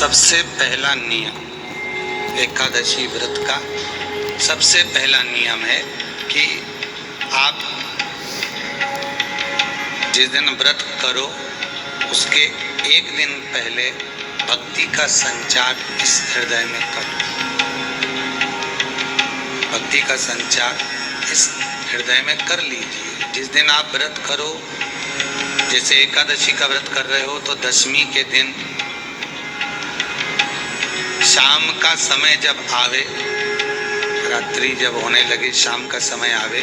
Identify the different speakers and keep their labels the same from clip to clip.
Speaker 1: सबसे पहला नियम एकादशी व्रत का सबसे पहला नियम है कि आप जिस दिन व्रत करो उसके एक दिन पहले भक्ति का संचार इस हृदय में करो। भक्ति का संचार इस हृदय में कर लीजिए। जिस दिन आप व्रत करो, जैसे एकादशी का व्रत कर रहे हो तो दशमी के दिन शाम का समय जब आवे, रात्रि जब होने लगे, शाम का समय आवे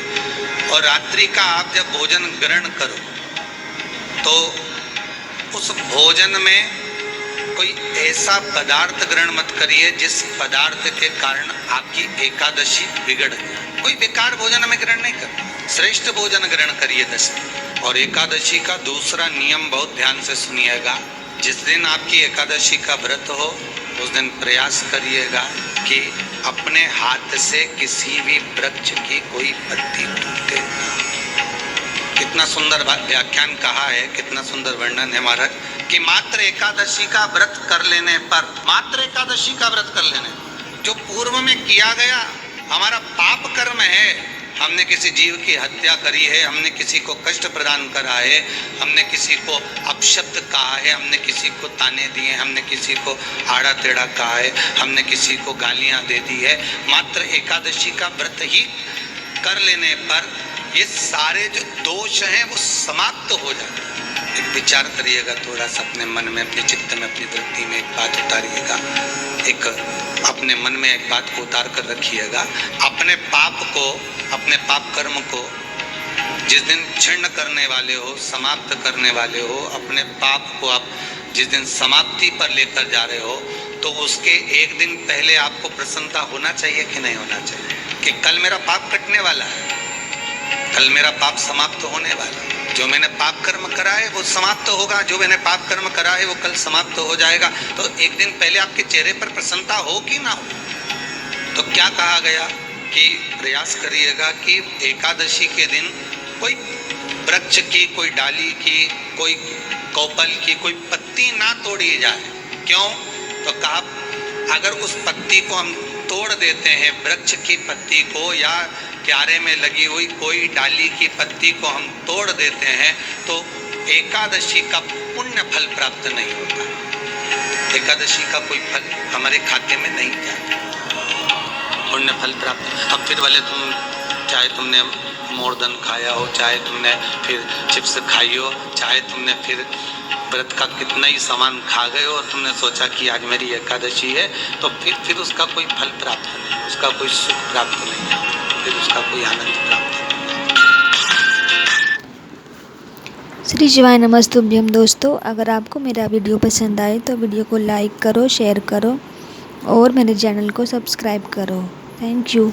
Speaker 1: और रात्रि का आप जब भोजन ग्रहण करो तो उस भोजन में कोई ऐसा पदार्थ ग्रहण मत करिए जिस पदार्थ के कारण आपकी एकादशी बिगड़ जाए। कोई बेकार भोजन में ग्रहण नहीं करना, श्रेष्ठ भोजन ग्रहण करिए दशमी। और एकादशी का दूसरा नियम बहुत ध्यान से सुनिएगा। जिस दिन आपकी एकादशी का व्रत हो उस दिन प्रयास करिएगा कि अपने हाथ से किसी भी वृक्ष की कोई पत्ती टूटे ना। कितना सुंदर व्याख्यान कहा है, कितना सुंदर वर्णन है महाराज कि मात्र एकादशी का व्रत कर लेने पर, मात्र एकादशी का व्रत कर लेने जो पूर्व में किया गया हमारा पाप कर्म है, हमने किसी जीव की हत्या करी है, हमने किसी को कष्ट प्रदान करा है, हमने किसी को अपशब्द कहा है, हमने किसी को ताने दिए, हमने किसी को आड़ा टेढ़ा कहा है, हमने किसी को गालियां दे दी है, मात्र एकादशी का व्रत ही कर लेने पर ये सारे जो दोष हैं वो समाप्त हो जाते हैं। एक विचार करिएगा थोड़ा सा अपने मन में, अपने चित्त में, अपनी वृत्ति में एक बात उतारिएगा, एक अपने मन में एक बात को उतार कर रखिएगा। अपने पाप को, अपने पाप कर्म को जिस दिन क्षीण करने वाले हो, समाप्त करने वाले हो, अपने पाप को आप जिस दिन समाप्ति पर लेकर जा रहे हो तो उसके एक दिन पहले आपको प्रसन्नता होना चाहिए कि नहीं होना चाहिए कि कल मेरा पाप कटने वाला है, कल मेरा पाप समाप्त होने वाला है। जो मैंने पाप कर्म करा है वो समाप्त होगा, जो मैंने पाप कर्म करा है वो कल समाप्त हो जाएगा। तो एक दिन पहले आपके चेहरे पर प्रसन्नता हो कि ना हो। तो क्या कहा गया कि प्रयास करिएगा कि एकादशी के दिन कोई वृक्ष की, कोई डाली की, कोई कौपल की कोई पत्ती ना तोड़ी जाए। क्यों? तो कहा अगर उस पत्ती को हम तोड़ देते हैं, वृक्ष की पत्ती को या क्यारे में लगी हुई कोई डाली की पत्ती को हम तोड़ देते हैं तो एकादशी का पुण्य फल प्राप्त नहीं होता। एकादशी का कोई फल हमारे खाते में नहीं जाता, पुण्य फल प्राप्त। अब फिर वाले तुम चाहे तुमने मोरदन खाया हो, चाहे तुमने फिर चिप्स खाई हो, चाहे तुमने फिर व्रत का कितना ही सामान खा गए और तुमने सोचा कि आज मेरी एकादशी है, तो फिर उसका कोई फल प्राप्त नहीं, उसका कोई सुख प्राप्त नहीं, फिर उसका कोई आनंद प्राप्त नहीं।
Speaker 2: श्री शिवाय नमस्तुभ्यम। दोस्तों, अगर आपको मेरा वीडियो पसंद आए तो वीडियो को लाइक करो, शेयर करो और मेरे चैनल को सब्सक्राइब करो। Thank you.